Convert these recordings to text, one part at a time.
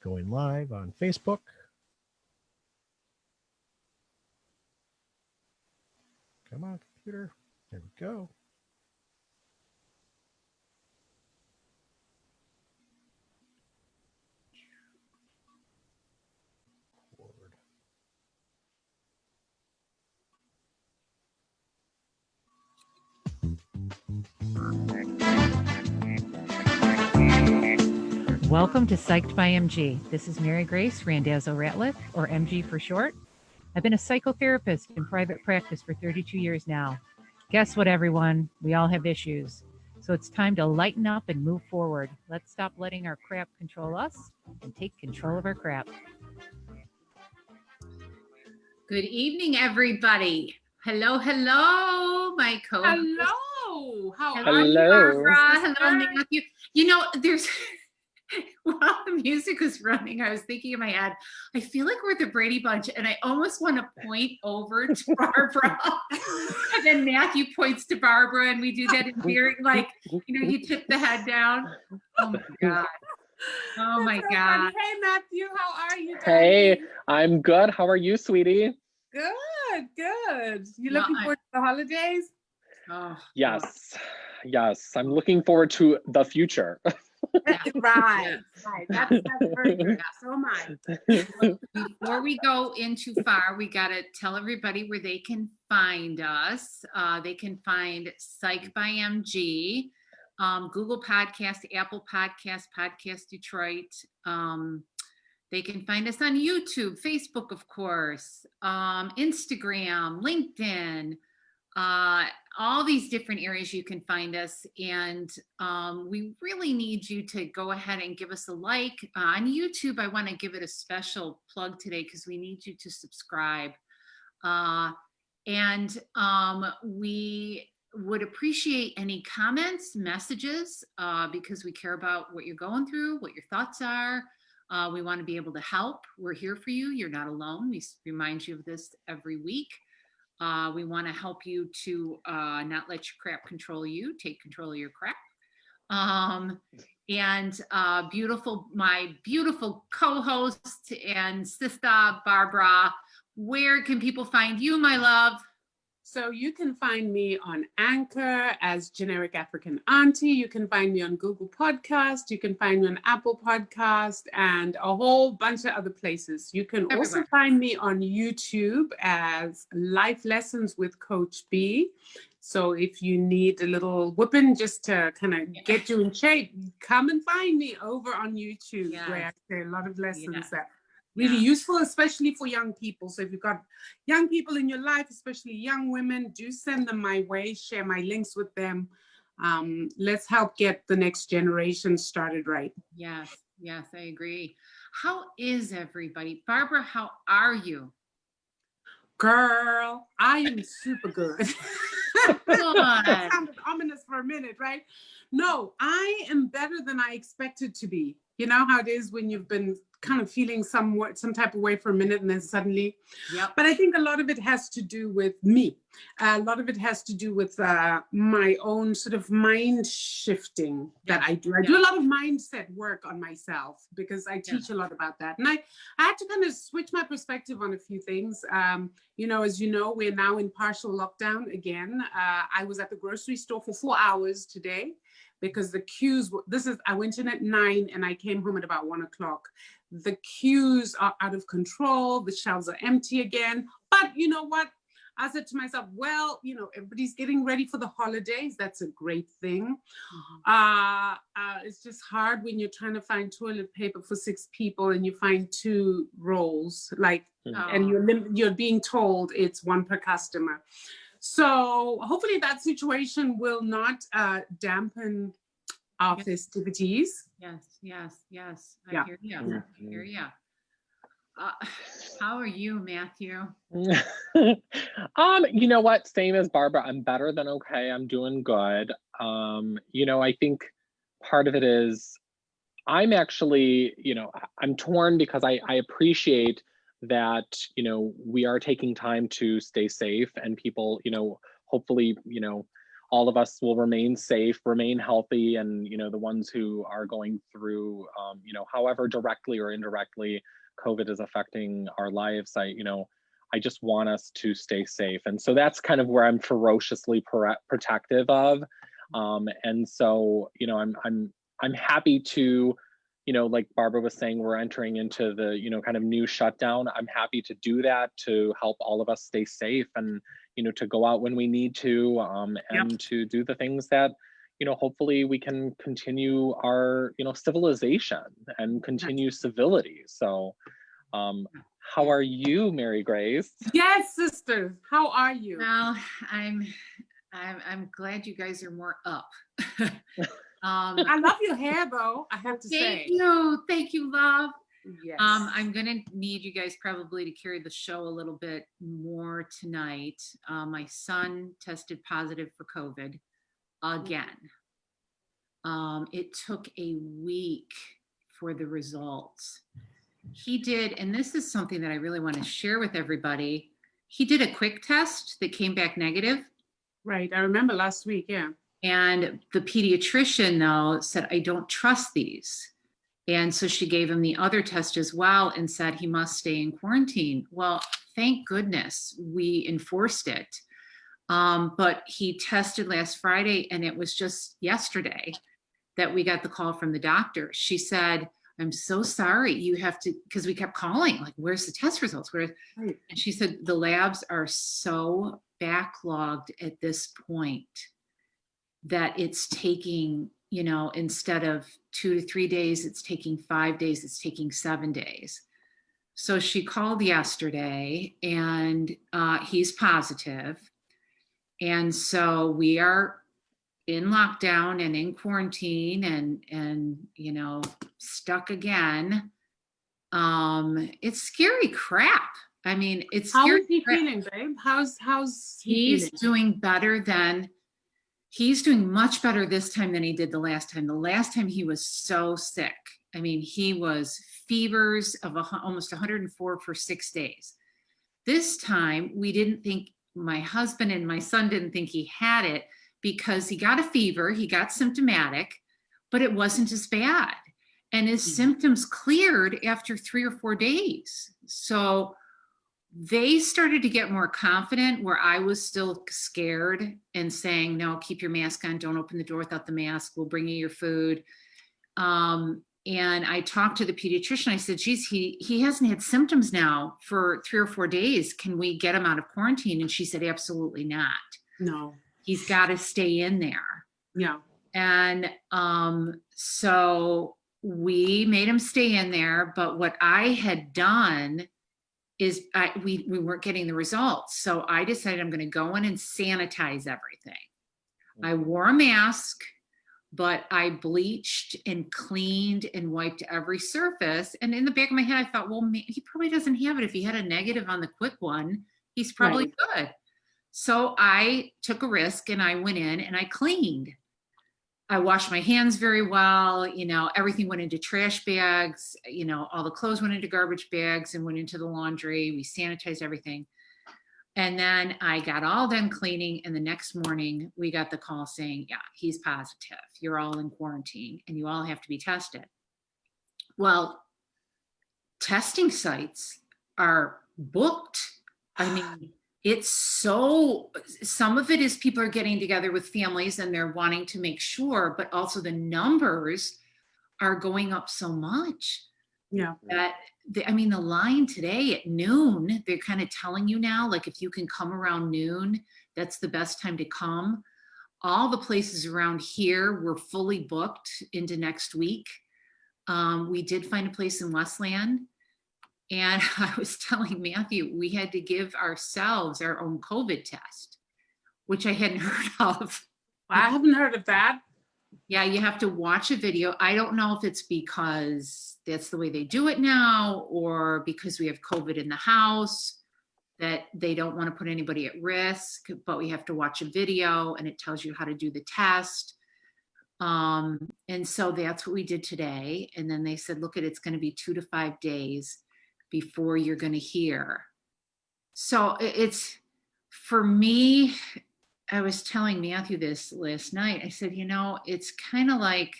Going live on Facebook. Come on, computer. There we go. Forward. Welcome to Psyched by MG. This is Mary Grace Randazzo-Ratliff, or MG for short. I've been a psychotherapist in private practice for 32 years now. Guess what, everyone? We all have issues. So it's time to lighten up and move forward. Let's stop letting our crap control us and take control of our crap. Good evening, everybody. Hello, hello, my co-host. Hello. How Hello, are you, Barbara. sister? Hello, Matthew. You know, there's while the music was running, I was thinking in my head, I feel like we're the Brady Bunch, and I almost want to point over to Barbara. And then Matthew points to Barbara, and we do that in very, like, you tip the head down. Oh my God. Oh my God. Hey, Matthew, how are you? Hey, darling? I'm good. How are you, sweetie? Good. You No, looking forward to the holidays? Oh, Yes. I'm looking forward to the future. Right. That's very good. So am I. Before we go in too far, we got to tell everybody where they can find us. They can find Psych by MG, Google Podcast, Apple Podcast, Podcast Detroit. They can find us on YouTube, Facebook, of course, Instagram, LinkedIn, all these different areas you can find us. And we really need you to go ahead and give us a like. On YouTube, I want to give it a special plug today because we need you to subscribe. And we would appreciate any comments, messages, because we care about what you're going through, what your thoughts are. We want to be able to help. We're here for you. You're not alone. We remind you of this every week. We want to help you to not let your crap control you, take control of your crap. And my beautiful co-host and sister, Barbara, where can people find you, my love? So you can find me on Anchor as Generic African Auntie. You can find me on Google Podcast. You can find me on Apple Podcast and a whole bunch of other places. You can also find me on YouTube as Life Lessons with Coach B. So if you need a little whipping just to kind of get you in shape, come and find me over on YouTube, where I say a lot of lessons that really useful, especially for young people. So if you've got young people in your life, especially young women, do send them my way, share my links with them. Let's help get the next generation started right. Yes, I agree. How is everybody? Barbara, how are you? Girl, I am super good. That sounded ominous for a minute, right? No, I am better than I expected to be. You know how it is when you've been kind of feeling some type of way for a minute and then suddenly. Yep. But I think a lot of it has to do with me. A lot of it has to do with my own sort of mind shifting that I do. I do a lot of mindset work on myself because I teach a lot about that. And I had to kind of switch my perspective on a few things. As you know, we're now in partial lockdown again. I was at the grocery store for 4 hours today, because the queues, I went in at 9 and I came home at about 1 o'clock. The queues are out of control. The shelves are empty again. But you know what? I said to myself, well, everybody's getting ready for the holidays. That's a great thing. It's just hard when you're trying to find toilet paper for 6 people and you find 2 rolls, and you're being told it's 1 per customer. So hopefully that situation will not dampen our festivities. Yes. I hear you. How are you, Matthew? You know what? Same as Barbara. I'm better than okay. I'm doing good. I think part of it is I'm actually, I'm torn because I appreciate that, we are taking time to stay safe and people, hopefully, all of us will remain safe, remain healthy, and the ones who are going through, however directly or indirectly COVID is affecting our lives, I just want us to stay safe. And so that's kind of where I'm ferociously protective of. And so, I'm happy to, like Barbara was saying, we're entering into the, kind of new shutdown. I'm happy to do that to help all of us stay safe and, to go out when we need to, and to do the things that, hopefully we can continue our, civilization and continue civility. So, how are you, Mary Grace? Yes, sisters. How are you? Well, I'm glad you guys are more up. I love your hair, though. I have to say. Thank you, love. Yes. I'm gonna need you guys probably to carry the show a little bit more tonight. My son tested positive for COVID again. It took a week for the results. He did, and this is something that I really want to share with everybody. He did a quick test that came back negative. Right. I remember last week. Yeah. And the pediatrician, though, said, I don't trust these. And so she gave him the other test as well and said he must stay in quarantine. Well, thank goodness we enforced it. But he tested last Friday, and it was just yesterday that we got the call from the doctor. She said, I'm so sorry, you have to, because we kept calling, like, where's the test results? Right. And she said, the labs are so backlogged at this point that it's taking, instead of 2 to 3 days, it's taking 5 days, it's taking 7 days. So she called yesterday, and he's positive. And so we are in lockdown and in quarantine and stuck again. It's scary crap. I mean, it's How scary is he crap. feeling, babe? How's He's feeling? doing better than he's doing much better this time than he did the last time. The last time he was so sick. I mean, he was fevers of almost 104 for 6 days. This time we didn't think, my husband and my son didn't think he had it, because he got a fever, he got symptomatic, but it wasn't as bad. And his symptoms cleared after 3 or 4 days. So they started to get more confident, where I was still scared and saying, no, keep your mask on, don't open the door without the mask, we'll bring you your food. And I talked to the pediatrician. I said, geez, he hasn't had symptoms now for 3 or 4 days. Can we get him out of quarantine? And she said, absolutely not. No. He's got to stay in there. Yeah. And so we made him stay in there. But what I had done is we weren't getting the results. So I decided I'm going to go in and sanitize everything. I wore a mask, but I bleached and cleaned and wiped every surface. And in the back of my head, I thought, well, he probably doesn't have it. If he had a negative on the quick one, he's probably good. So I took a risk and I went in and I cleaned. I washed my hands very well. Everything went into trash bags. All the clothes went into garbage bags and went into the laundry. We sanitized everything. And then I got all done cleaning. And the next morning we got the call saying, yeah, he's positive. You're all in quarantine and you all have to be tested. Well, testing sites are booked. I mean, some of it is people are getting together with families and they're wanting to make sure, but also the numbers are going up so much. Yeah. That the line today at noon, they're kind of telling you now, like, if you can come around noon, that's the best time to come. All the places around here were fully booked into next week. We did find a place in Westland. And I was telling Matthew, we had to give ourselves our own COVID test, which I hadn't heard of. I haven't heard of that. Yeah, you have to watch a video. I don't know if it's because that's the way they do it now, or because we have COVID in the house, that they don't want to put anybody at risk, but we have to watch a video and it tells you how to do the test. And so that's what we did today. And then they said, look, it's going to be 2 to 5 days before you're going to hear. So it's, for me, I was telling Matthew this last night. I said, you know, it's kind of like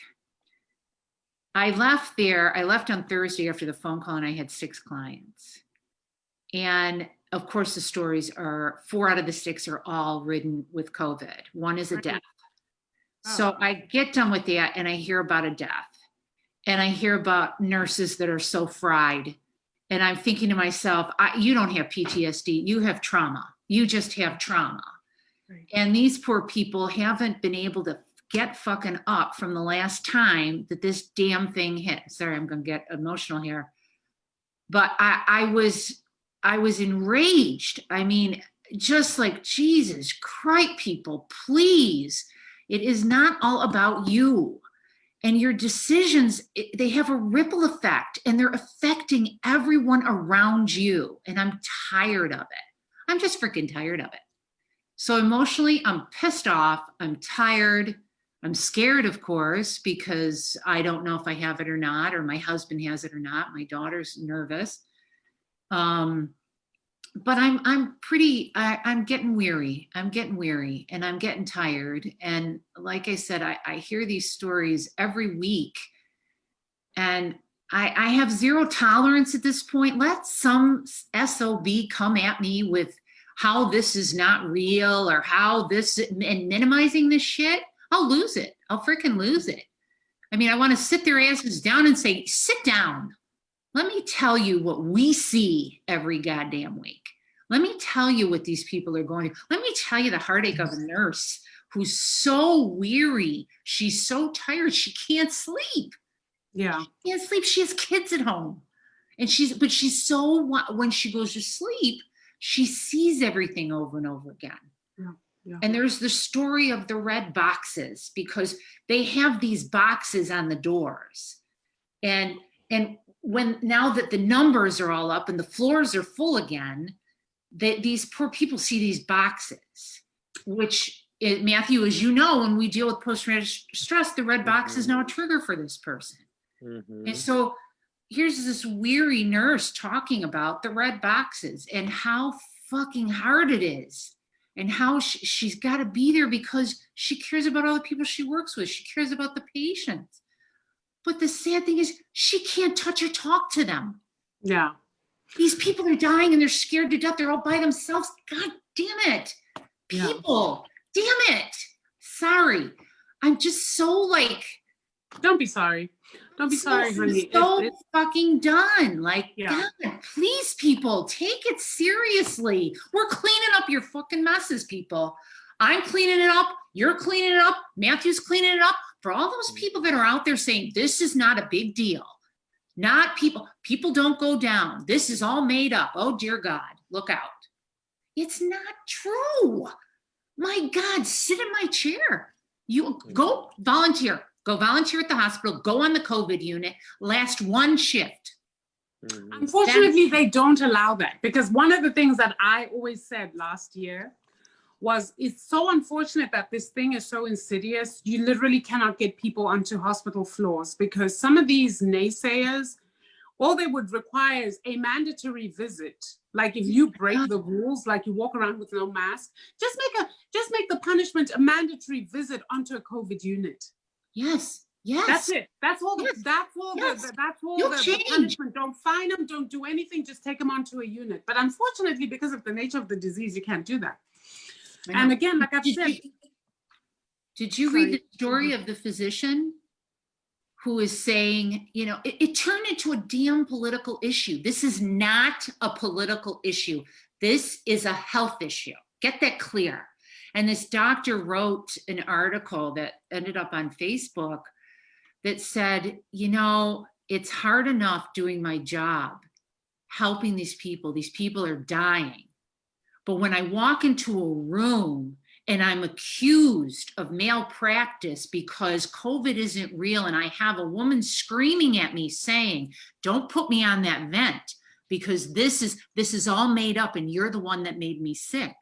I left on Thursday after the phone call and I had 6 clients. And of course, the stories are 4 out of the 6 are all ridden with COVID. 1 is a death. So I get done with that and I hear about a death. And I hear about nurses that are so fried. And I'm thinking to myself, you don't have PTSD, you have trauma. You just have trauma. Right. And these poor people haven't been able to get fucking up from the last time that this damn thing hit. Sorry, I'm gonna get emotional here. But I was enraged. I mean, just like, Jesus Christ, people, please. It is not all about you. And your decisions, they have a ripple effect and they're affecting everyone around you. And I'm tired of it. I'm just freaking tired of it. So emotionally, I'm pissed off. I'm tired. I'm scared, of course, because I don't know if I have it or not, or my husband has it or not. My daughter's nervous. But I'm getting weary. I'm getting weary and I'm getting tired. And like I said, I hear these stories every week and I have zero tolerance at this point. Let some SOB come at me with how this is not real or how this and minimizing this shit. I'll lose it. I'll freaking lose it. I mean, I want to sit their asses down and say, sit down. Let me tell you what we see every goddamn week. Let me tell you what these people are going through. Let me tell you the heartache of a nurse who's so weary. She's so tired. She can't sleep. Yeah. She can't sleep. She has kids at home. And she's so, when she goes to sleep, she sees everything over and over again. Yeah. Yeah. And there's the story of the red boxes because they have these boxes on the doors. And when now that the numbers are all up and the floors are full again, these poor people see these boxes, which Matthew, as you know, when we deal with post-traumatic stress, the red box is now a trigger for this person. And so here's this weary nurse talking about the red boxes and how fucking hard it is and how she's got to be there because she cares about all the people she works with. She cares about the patients. But the sad thing is she can't touch or talk to them. Yeah. These people are dying and they're scared to death. They're all by themselves. God damn it. People, damn it. Sorry. I'm just so like. Don't be sorry. Don't be sorry, honey. So fucking done. Like, Yeah. God, please, people, take it seriously. We're cleaning up your fucking messes, people. I'm cleaning it up. You're cleaning it up. Matthew's cleaning it up. For all those people that are out there saying this is not a big deal. Not people don't go down. This is all made up. Oh, dear God, look out. It's not true. My God, sit in my chair. You go volunteer. Go volunteer at the hospital. Go on the COVID unit. Last 1 shift. Unfortunately, they don't allow that because one of the things that I always said last year was it's so unfortunate that this thing is so insidious. You literally cannot get people onto hospital floors because some of these naysayers, all they would require is a mandatory visit. Like if you break the rules, like you walk around with no mask, just make the punishment a mandatory visit onto a COVID unit. Yes. Yes. That's it. That's all. Yes. That's all. Yes. That's all. You'll The change. punishment. Don't fine them. Don't do anything. Just take them onto a unit. But unfortunately, because of the nature of the disease, you can't do that. And again, like I've said, did you read the story of the physician who is saying, you know, it turned into a damn political issue. This is not a political issue. This is a health issue. Get that clear. And this doctor wrote an article that ended up on Facebook that said, you know, it's hard enough doing my job, helping these people. These people are dying. But when I walk into a room and I'm accused of malpractice because COVID isn't real and I have a woman screaming at me saying, don't put me on that vent because this is all made up and you're the one that made me sick.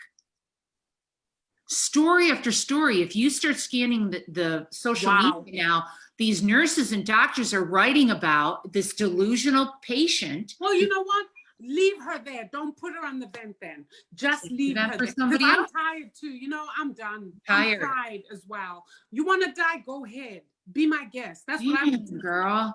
Story after story, if you start scanning the social media now, these nurses and doctors are writing about this delusional patient. well, you know what? leave her there. Don't put her on the vent then. Just leave Vent her for there. somebody I'm else? tired too. You know, I'm done. Tired. I'm fried as well. You want to die? Go ahead. Be my guest. That's what I'm Damn, doing. girl.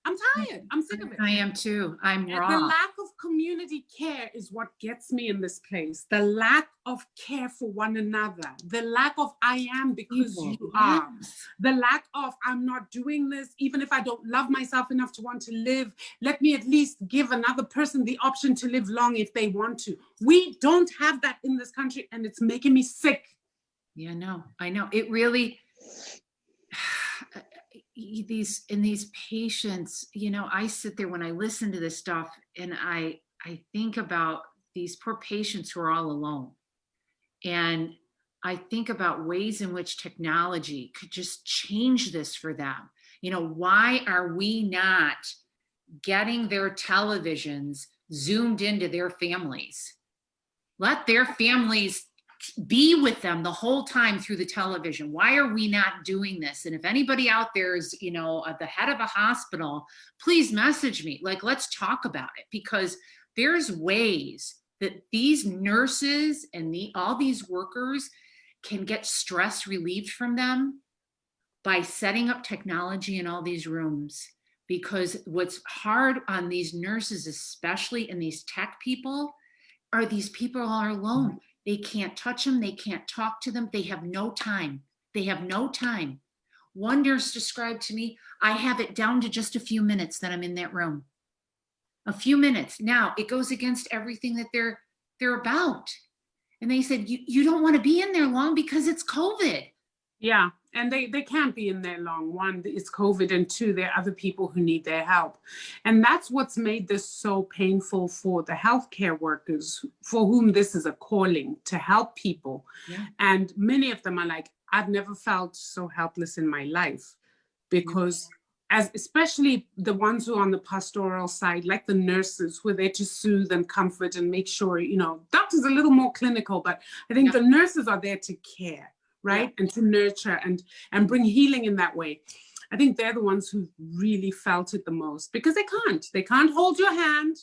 I'm tired. I'm sick of it. I am too. I'm And raw. the lack of community care is what gets me in this place. The lack of care for one another. The lack of I am because People, you are. yes. The lack of I'm not doing this, even if I don't love myself enough to want to live. Let me at least give another person the option to live long if they want to. We don't have that in this country, and it's making me sick. Yeah, no, I know. It really, these patients, you know, I sit there when I listen to this stuff and I think about these poor patients who are all alone. And I think about ways in which technology could just change this for them. You know, why are we not getting their televisions zoomed into their families? Let their families be with them the whole time through the television. Why are we not doing this? And if anybody out there is, you know, at the head of a hospital, please message me. Like, let's talk about it, because there's ways that these nurses and all these workers can get stress relieved from them by setting up technology in all these rooms. Because what's hard on these nurses, especially in these tech people, are these people are alone. They can't touch them. They can't talk to them. They have no time. They have no time. One nurse described to me, I have it down to just a few minutes that I'm in that room. A few minutes. Now it goes against everything that they're about. And they said, you don't want to be in there long because it's COVID. Yeah, and they can't be in there long. One, it's COVID, and two, there are other people who need their help. And that's what's made this so painful for the healthcare workers, for whom this is a calling to help people. Yeah. And many of them are like, I've never felt so helpless in my life, because especially the ones who are on the pastoral side, like the nurses who are there to soothe and comfort and make sure, you know, doctors are a little more clinical, but I think the nurses are there to care. Right. And to nurture and bring healing in that way. I think they're the ones who really felt it the most, because they can't hold your hand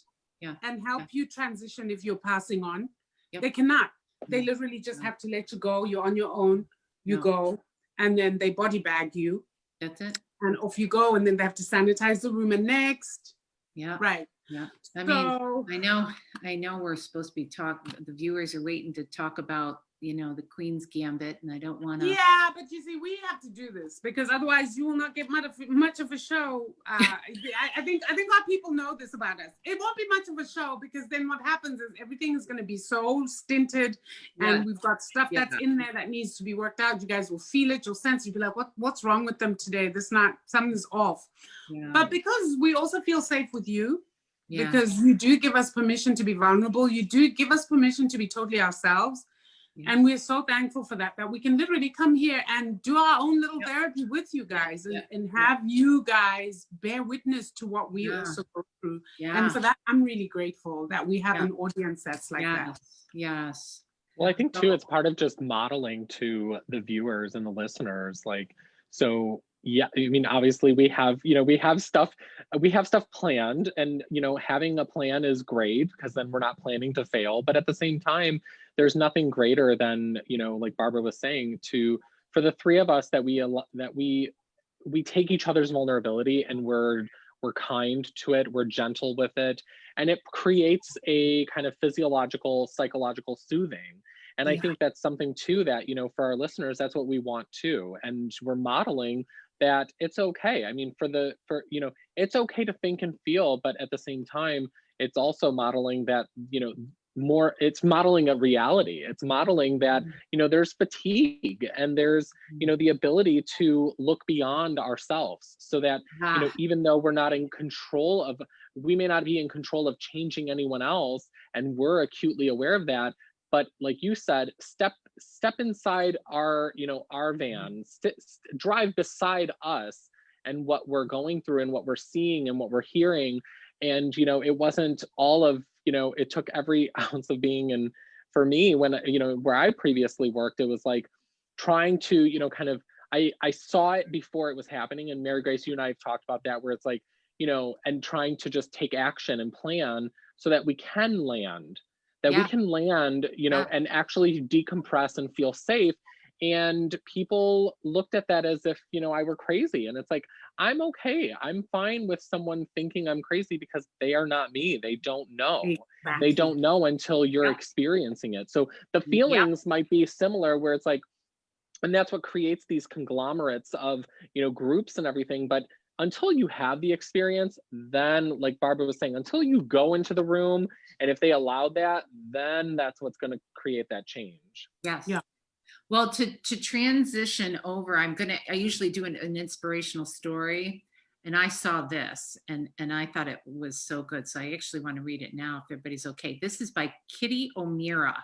and help you transition if you're passing on. They cannot. They literally just have to let you go. You're on your own. You go, and then they body bag you. That's it. And off you go. And then they have to sanitize the room, and next. Yeah. Right. Yeah. I mean, I know we're supposed to be the viewers are waiting to talk about, you know, the Queen's Gambit, and I don't want to. Yeah, but you see, we have to do this because otherwise you will not get much of a show. I think our people know this about us. It won't be much of a show, because then what happens is everything is going to be so stinted, and we've got stuff that's in there that needs to be worked out. You guys will feel it, you'll sense it, you'll be like, what's wrong with them today? Something's off. Yeah. But because we also feel safe with you, because you do give us permission to be vulnerable, you do give us permission to be totally ourselves. And we're so thankful for that we can literally come here and do our own little therapy with you guys and have you guys bear witness to what we also go through. And for that, I'm really grateful that we have an audience that's like that. Yes. Well, I think too, it's part of just modeling to the viewers and the listeners. Like, so yeah, I mean, obviously we have stuff planned, and, you know, having a plan is great because then we're not planning to fail. But at the same time, there's nothing greater than, you know, like Barbara was saying, for the three of us that we take each other's vulnerability and we're kind to it, we're gentle with it, and it creates a kind of physiological, psychological soothing. And I think that's something too that, you know, for our listeners, that's what we want too. And we're modeling that it's okay. I mean, you know, it's okay to think and feel, but at the same time, it's also modeling that, you know, it's modeling a reality. It's modeling that, you know, there's fatigue and there's, you know, the ability to look beyond ourselves, so that, you know, even though we may not be in control of changing anyone else, and we're acutely aware of that. But like you said, step inside our, you know, our van, drive beside us and what we're going through and what we're seeing and what we're hearing. And, you know, it wasn't all of, you know, it took every ounce of being. And for me, when, you know, where I previously worked, it was like trying to, you know, kind of, I saw it before it was happening. And Mary Grace, you and I have talked about that, where it's like, you know, and trying to just take action and plan so that we can land, that we can land, you know, and actually decompress and feel safe. And people looked at that as if, you know, I were crazy. And it's like, I'm okay. I'm fine with someone thinking I'm crazy because they are not me. They don't know. Exactly. They don't know until you're experiencing it. So the feelings might be similar, where it's like, and that's what creates these conglomerates of, you know, groups and everything. But until you have the experience, then, like Barbara was saying, until you go into the room, and if they allow that, then that's what's going to create that change. Yes. Yeah. Well, to transition over, I usually do an inspirational story, and I saw this and I thought it was so good. So I actually want to read it now, if everybody's okay. This is by Kitty O'Meara.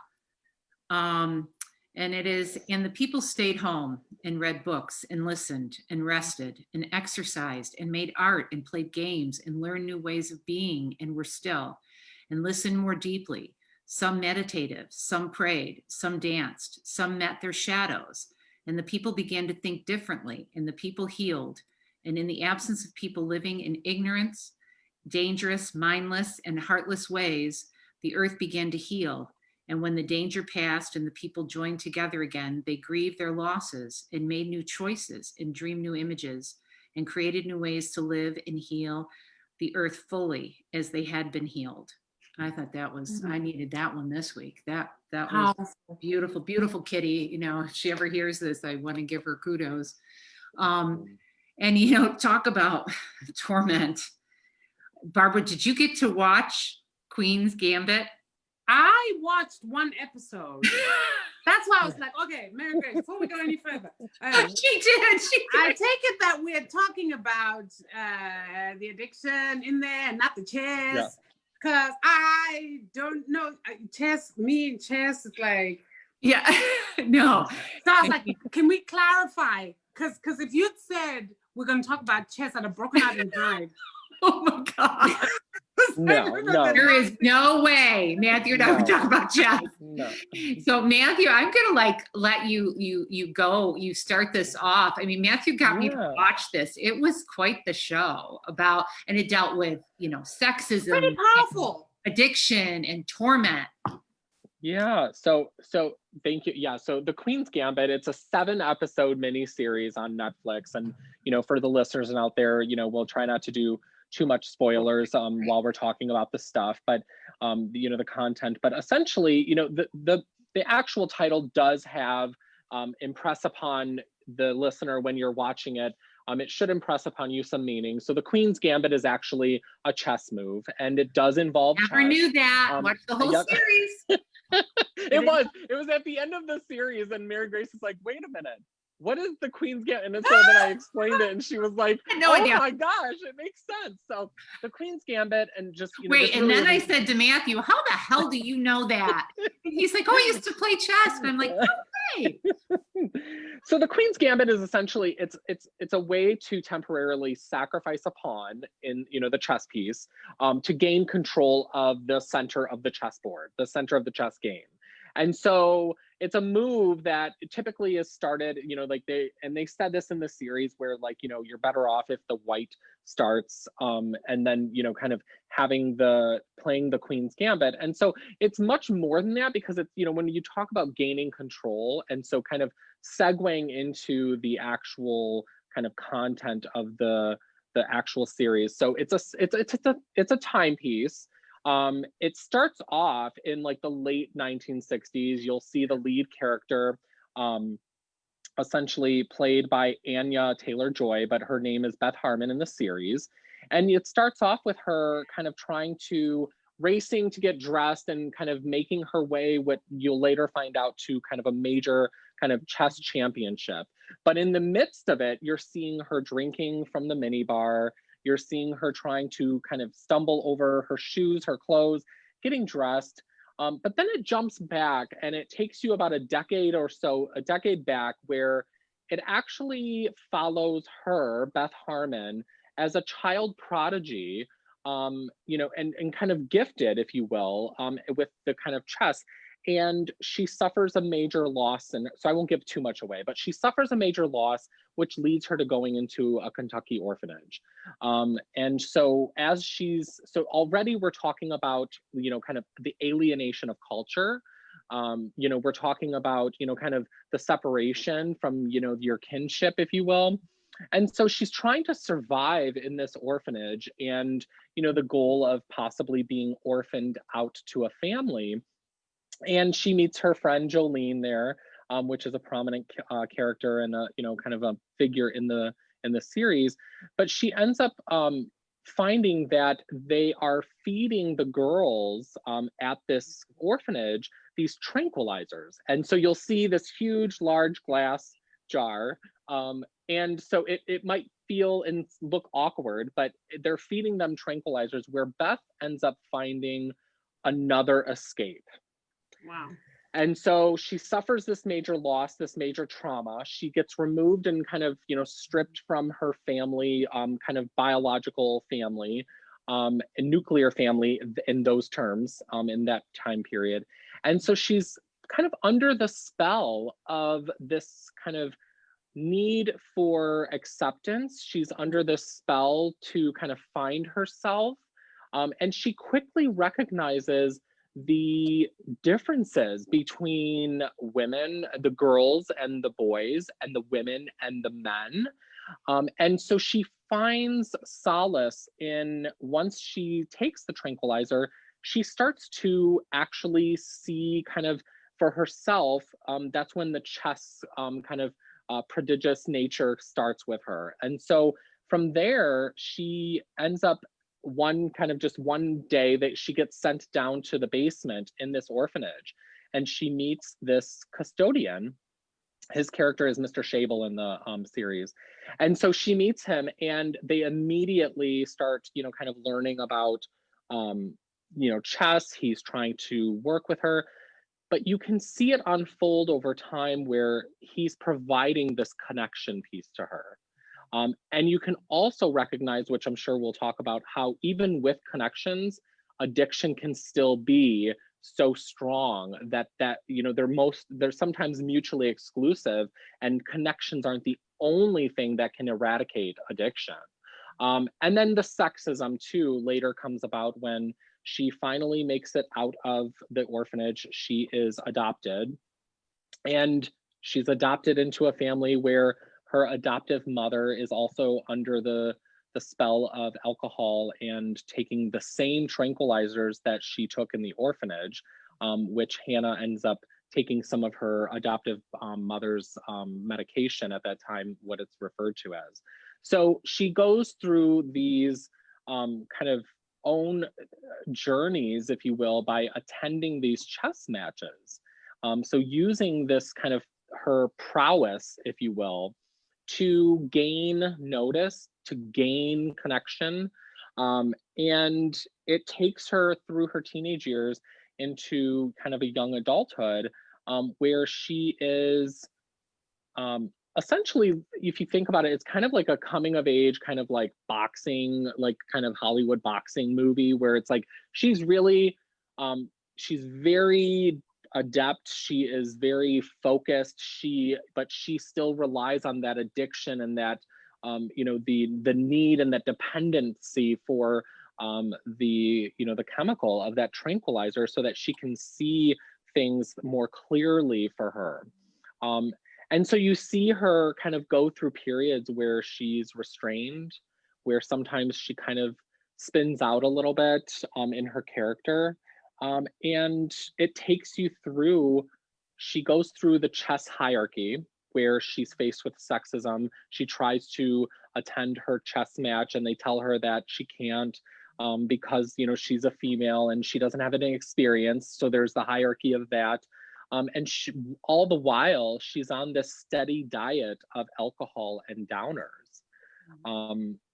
And it is, and the people stayed home and read books and listened and rested and exercised and made art and played games and learned new ways of being and were still and listened more deeply. Some meditative, some prayed, some danced, some met their shadows. And the people began to think differently, and the people healed. And in the absence of people living in ignorance, dangerous, mindless, and heartless ways, the earth began to heal. And when the danger passed and the people joined together again, they grieved their losses and made new choices and dreamed new images and created new ways to live and heal the earth fully as they had been healed. I thought that was, I needed that one this week. That was beautiful, beautiful Kitty. You know, if she ever hears this, I want to give her kudos. And, you know, talk about torment. Barbara, did you get to watch Queen's Gambit? I watched one episode. That's why I was like, okay, Mary Grace, before we go any further. She did. I take it that we're talking about the addiction in there and not the chess. Because I don't know. Chess is like... Yeah, no. So I was like, can we clarify? Because if you'd said we're going to talk about chess, I'd have broken out and died. Oh my God. No. There is no way, Matthew and I would talk about chess. No. So Matthew, I'm gonna let you go. You start this off. I mean, Matthew got me to watch this. It was quite the show about, and it dealt with, you know, sexism, pretty powerful, addiction, and torment. Yeah. So thank you. Yeah. So The Queen's Gambit, it's a 7-episode miniseries on Netflix, and you know, for the listeners and out there, you know, we'll try not to do too much spoilers while we're talking about the stuff, but you know, the content. But essentially, you know, the actual title does have impress upon the listener when you're watching it. It should impress upon you some meaning. So The Queen's Gambit is actually a chess move, and it does involve Never chess. knew that. Watch the whole series. It was at the end of the series, and Mary Grace is like, wait a minute, what is the Queen's Gambit? And so then I explained it, and she was like, no idea. My gosh, it makes sense. So The Queen's Gambit, and just, you know, wait, and then I said to Matthew, how the hell do you know that? And he's like, oh, I used to play chess. And I'm like, okay. So The Queen's Gambit is essentially, it's a way to temporarily sacrifice a pawn in, you know, the chess piece, to gain control of the center of the chessboard, the center of the chess game. And so it's a move that typically is started, you know, like they said this in the series, where, like, you know, you're better off if the white starts, and then, you know, kind of playing the Queen's Gambit. And so it's much more than that, because it's, you know, when you talk about gaining control, and so kind of segueing into the actual kind of content of the actual series. So it's a timepiece. It starts off in like the late 1960s. You'll see the lead character, essentially played by Anya Taylor-Joy, but her name is Beth Harmon in the series. And it starts off with her kind of racing to get dressed and kind of making her way, what you'll later find out, to kind of a major kind of chess championship. But in the midst of it, you're seeing her drinking from the minibar. You're seeing her trying to kind of stumble over her shoes, her clothes, getting dressed. But then it jumps back, and it takes you about a decade back, where it actually follows her, Beth Harmon, as a child prodigy, you know, and kind of gifted, if you will, with the kind of chess. and she suffers a major loss, and so I won't give too much away, but she suffers a major loss, which leads her to going into a Kentucky orphanage. And so so already we're talking about, kind of the alienation of culture. We're talking about, kind of the separation from, your kinship, if you will. And so she's trying to survive in this orphanage, and, the goal of possibly being orphaned out to a family. And she meets her friend Jolene there, which is a prominent character and a, kind of a figure in the series. But she ends up finding that they are feeding the girls at this orphanage these tranquilizers. And so you'll see this huge, large glass jar. And so it might feel and look awkward, but they're feeding them tranquilizers, where Beth ends up finding another escape. Wow. And so she suffers this major loss, this major trauma. She gets removed and kind of, stripped from her family, kind of biological family, and nuclear family in those terms, in that time period. And so she's kind of under the spell of this kind of need for acceptance. She's under this spell to kind of find herself. And she quickly recognizes the differences between women, the girls and the boys, and the women and the men. And so she finds solace in, once she takes the tranquilizer, she starts to actually see kind of for herself, that's when the chess kind of prodigious nature starts with her. And so from there, she ends up one day that she gets sent down to the basement in this orphanage, and she meets this custodian. His character is Mr. Shavel in the series. And so she meets him, and they immediately start, kind of learning about, chess. He's trying to work with her, but you can see it unfold over time where he's providing this connection piece to her. And you can also recognize, which I'm sure we'll talk about, how even with connections, addiction can still be so strong that they're sometimes mutually exclusive, and connections aren't the only thing that can eradicate addiction. And then the sexism too later comes about when she finally makes it out of the orphanage. She is adopted, and she's adopted into a family where her adoptive mother is also under the spell of alcohol and taking the same tranquilizers that she took in the orphanage, which Hannah ends up taking some of her adoptive mother's medication at that time, what it's referred to as. So she goes through these kind of own journeys, if you will, by attending these chess matches. So using this kind of her prowess, if you will, to gain notice, to gain connection. And it takes her through her teenage years into kind of a young adulthood, where she is essentially, if you think about it, it's kind of like a coming of age, kind of like boxing, like kind of Hollywood boxing movie, where it's like she's really, she's very adept, she is very focused, but she still relies on that addiction and that the need and that dependency for the chemical of that tranquilizer, so that she can see things more clearly for her. And so you see her kind of go through periods where she's restrained, where sometimes she kind of spins out a little bit in her character. And it takes you through, she goes through the chess hierarchy where she's faced with sexism. She tries to attend her chess match and they tell her that she can't because, she's a female and she doesn't have any experience. So there's the hierarchy of that. And all the while, she's on this steady diet of alcohol and downers.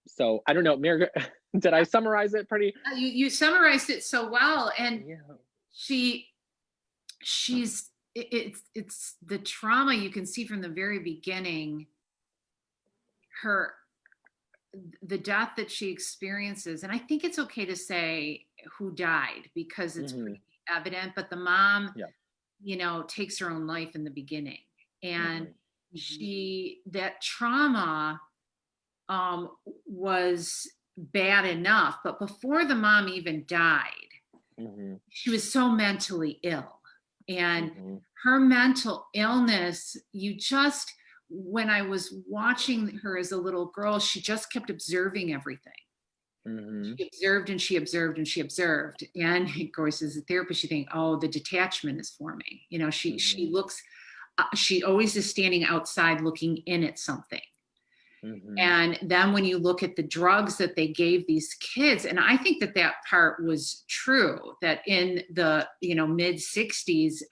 So I don't know, Mary, did I summarize it pretty? You summarized it so well, and Yeah. it's the trauma you can see from the very beginning. The death that she experiences, and I think it's okay to say who died because it's pretty evident, but the mom takes her own life in the beginning. And Mhm. that trauma was bad enough, but before the mom even died, Mhm. she was so mentally ill. And Mhm. her mental illness, when I was watching her as a little girl, she just kept observing everything. Mhm. She observed and she observed and she observed. And of course, as a therapist, you think, oh, the detachment is forming. She Mhm. looks, she always is standing outside looking in at something. Mhm. And then when you look at the drugs that they gave these kids, and I think that part was true, that in the mid 60s,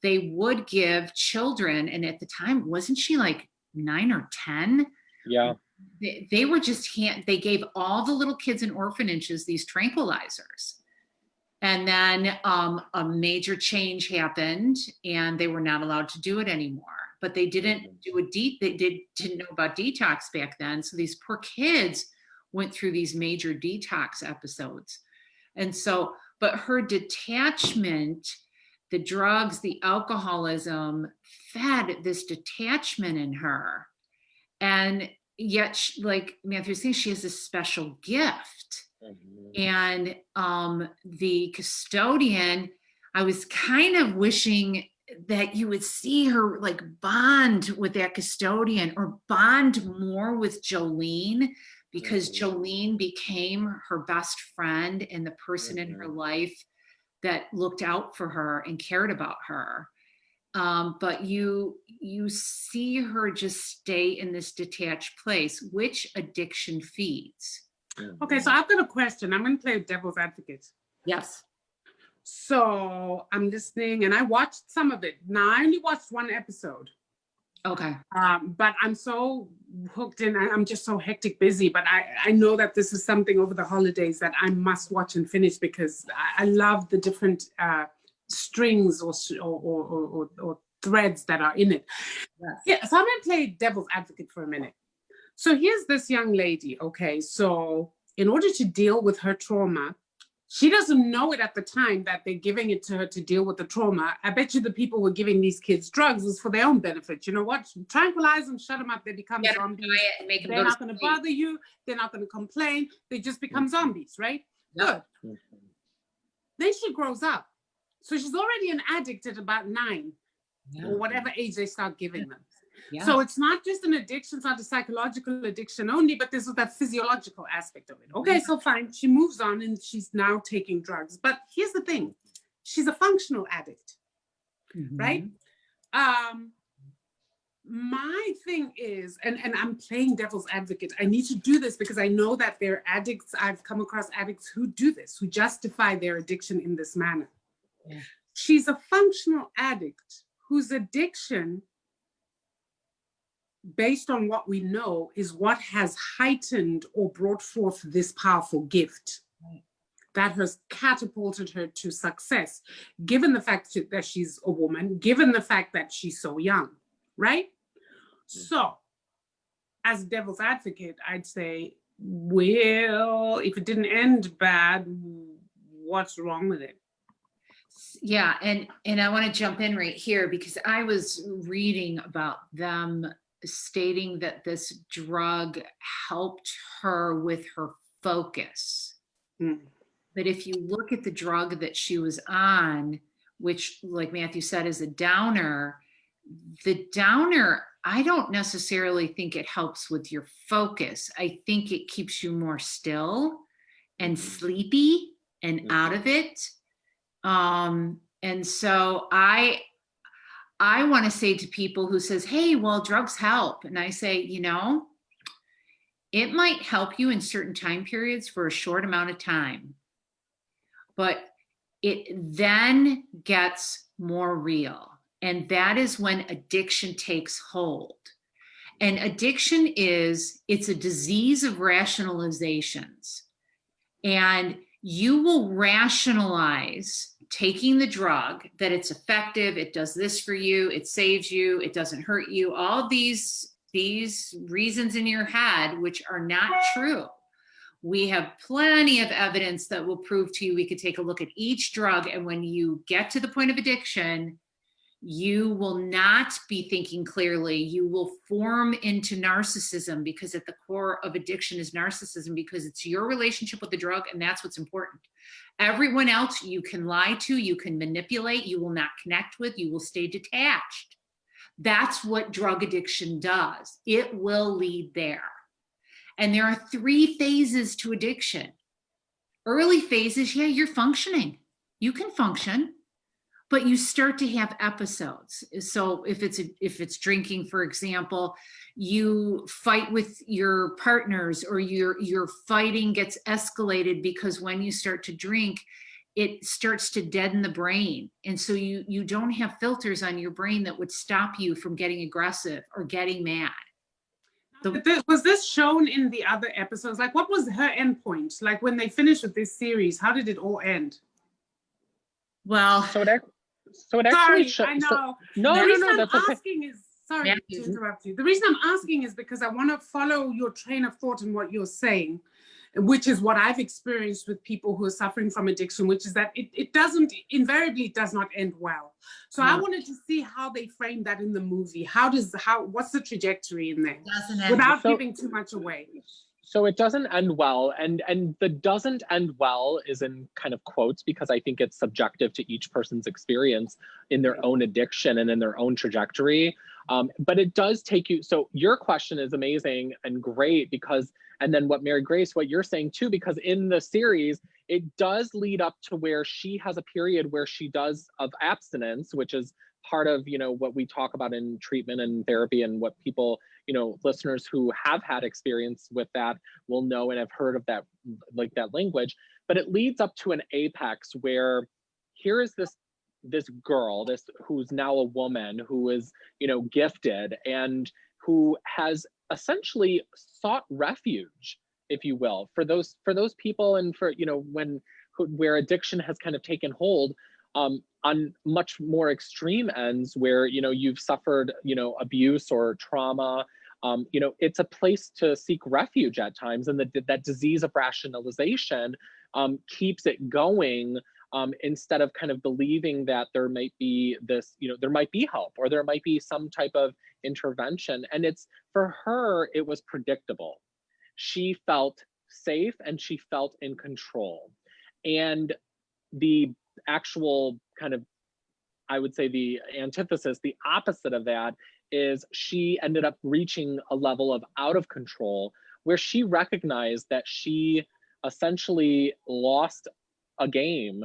they would give children, and at the time, wasn't she like 9 or 10? Yeah. They were they gave all the little kids in orphanages these tranquilizers. And then a major change happened, and they were not allowed to do it anymore. But they didn't Mhm. didn't know about detox back then. So these poor kids went through these major detox episodes. And so, but her detachment, the drugs, the alcoholism fed this detachment in her. And yet, like Matthew was saying, she has a special gift. Mhm. And the custodian, I was kind of wishing that you would see her like bond with that custodian, or bond more with Jolene, because Mhm. Jolene became her best friend and the person in her Mhm. life that looked out for her and cared about her. But you see her just stay in this detached place, which addiction feeds. Okay, so Mhm. I've got a question. I'm going to play devil's advocate. Yes. So I'm listening and I watched some of it. Now, I only watched one episode. Okay. But I'm so hooked in. I'm just so hectic busy. But I know that this is something over the holidays that I must watch and finish, because I love the different strings or threads that are in it. Yes. Yeah, so I'm going to play devil's advocate for a minute. So here's this young lady. Okay, so in order to deal with her trauma, she doesn't know it at the time that they're giving it to her to deal with the trauma. I bet you the people who were giving these kids drugs was for their own benefit. You know what? Tranquilize them, shut them up, they become Get them zombies. quiet and make them They're go to not going to sleep. bother you. They're not going to complain. They just become Mhm. zombies, right? Yep. Good. Mhm. Then she grows up. So she's already an addict at about 9 Yeah. or whatever age they start giving them. Yes. So it's not just an addiction, it's not a psychological addiction only, but there's that physiological aspect of it. Okay, so fine. She moves on and she's now taking drugs. But here's the thing. She's a functional addict, Mhm. right? My thing is, and I'm playing devil's advocate. I need to do this because I know that there are addicts. I've come across addicts who do this, who justify their addiction in this manner. Yeah. She's a functional addict whose addiction, based on what we know, is what has heightened or brought forth this powerful gift that has catapulted her to success, given the fact that she's a woman, given the fact that she's so young, right? So, as devil's advocate, I'd say, well, if it didn't end bad, what's wrong with it? Yeah, and I want to jump in right here, because I was reading about them stating that this drug helped her with her focus. Mm. But if you look at the drug that she was on, which, like Matthew said, is a downer, the downer, I don't necessarily think it helps with your focus. I think it keeps you more still and sleepy and out of it. And so I want to say to people who says, hey, well, drugs help. And I say, it might help you in certain time periods for a short amount of time, but it then gets more real. And that is when addiction takes hold. And addiction it's a disease of rationalizations. And you will rationalize taking the drug, that it's effective, it does this for you, it saves you, it doesn't hurt you, all these reasons in your head, which are not true. We have plenty of evidence that will prove to you. We could take a look at each drug, and when you get to the point of addiction, You will not be thinking clearly. You will form into narcissism, because at the core of addiction is narcissism, because it's your relationship with the drug, and that's what's important. Everyone else you can lie to, you can manipulate, you will not connect with, you will stay detached. That's what drug addiction does. It will lead there. And there are 3 phases to addiction. Early phases, yeah, you're functioning. You can function, but you start to have episodes. So if it's drinking, for example, you fight with your partners, or your fighting gets escalated, because when you start to drink, it starts to deaden the brain. And so you don't have filters on your brain that would stop you from getting aggressive or getting mad. Was this shown in the other episodes? Like, what was her end point? Like, when they finished with this series, how did it all end? Well, So it actually Sorry, I know. No, the reason I'm that's okay. asking is, sorry Matthew. to interrupt you. The reason I'm asking is because I want to follow your train of thought and what you're saying, which is what I've experienced with people who are suffering from addiction, which is that it does not end well. So I wanted to see how they frame that in the movie. What's the trajectory in there? Without giving too much away. So it doesn't end well, and the doesn't end well is in kind of quotes, because I think it's subjective to each person's experience in their own addiction and in their own trajectory. But it does take you, so your question is amazing and great, because, and then what Mary Grace, what you're saying too, because in the series, it does lead up to where she has a period where she does of abstinence, which is part of, what we talk about in treatment and therapy, and what people, listeners who have had experience with that will know and have heard of that, like that language. But it leads up to an apex where here is this girl, who's now a woman, who is, gifted, and who has essentially sought refuge, if you will, for those people, and for, where addiction has kind of taken hold, on much more extreme ends, where, you've suffered, abuse or trauma. It's a place to seek refuge at times, and that disease of rationalization keeps it going, instead of kind of believing that there might be this, there might be help, or there might be some type of intervention. And for her, it was predictable. She felt safe and she felt in control. And the actual kind of, I would say, the antithesis, the opposite of that, is she ended up reaching a level of out of control, where she recognized that she essentially lost a game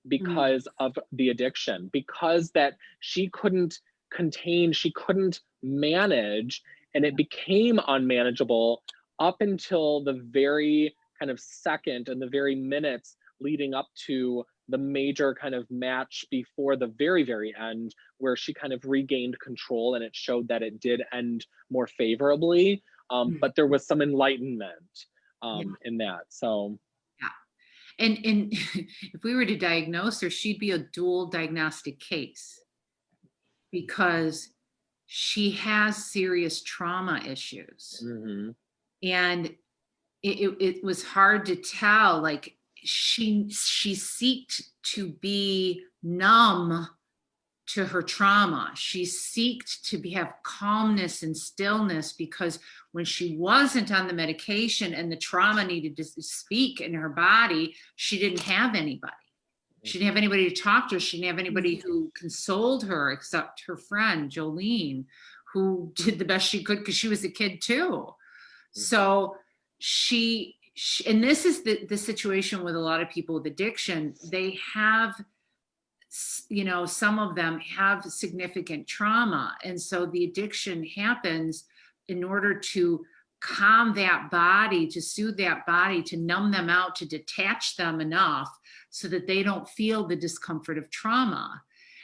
because of the addiction, because that she couldn't contain, she couldn't manage, and it became unmanageable up until the very kind of second and the very minutes leading up to the major kind of match before the very, very end, where she kind of regained control, and it showed that it did end more favorably. But there was some enlightenment in that. So, yeah. And if we were to diagnose her, she'd be a dual diagnostic case, because she has serious trauma issues. mm-hmm. And it was hard to tell, like, she seeked to be numb to her trauma. She seeked to have calmness and stillness, because when she wasn't on the medication and the trauma needed to speak in her body, she didn't have anybody. She didn't have anybody to talk to her. She didn't have anybody who consoled her, except her friend Jolene, who did the best she could, because she was a kid too. So she and this is the situation with a lot of people with addiction. They have, some of them have significant trauma. And so the addiction happens in order to calm that body, to soothe that body, to numb them out, to detach them enough so that they don't feel the discomfort of trauma.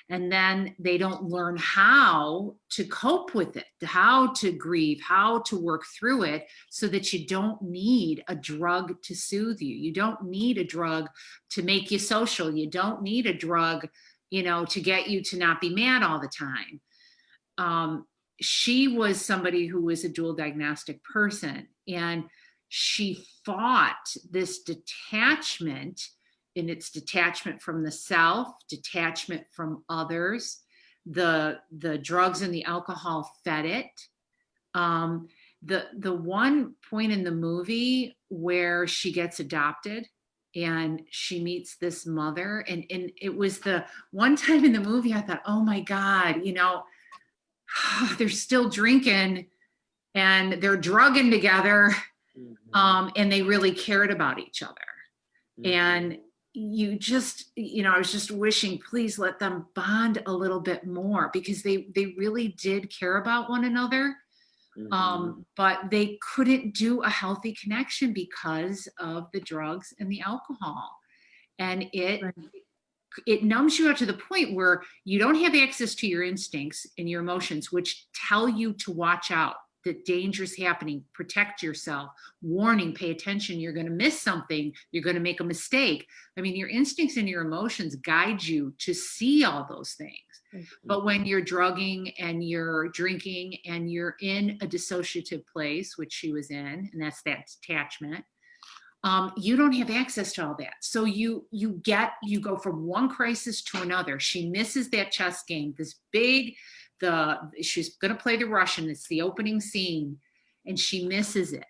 And then they don't learn how to cope with it, how to grieve, how to work through it, so that you don't need a drug to soothe you. You don't need a drug to make you social. You don't need a drug, to get you to not be mad all the time. She was somebody who was a dual diagnostic person, and she fought this detachment, and it's detachment from the self, detachment from others, the drugs and the alcohol fed it. The one point in the movie where she gets adopted and she meets this mother, and it was the one time in the movie I thought, oh my God, they're still drinking and they're drugging together, and they really cared about each other. And you just, I was just wishing, please let them bond a little bit more, because they really did care about one another. But they couldn't do a healthy connection because of the drugs and the alcohol. And it numbs you out to the point where you don't have access to your instincts and your emotions, which tell you to watch out, that danger's happening, protect yourself, warning, pay attention, you're going to miss something, you're going to make a mistake. I mean, your instincts and your emotions guide you to see all those things. But when you're drugging and you're drinking and you're in a dissociative place, which she was in, and that's that detachment, you don't have access to all that. So you go from one crisis to another. She misses that chess game, this big, she's going to play the Russian. It's the opening scene, and she misses it.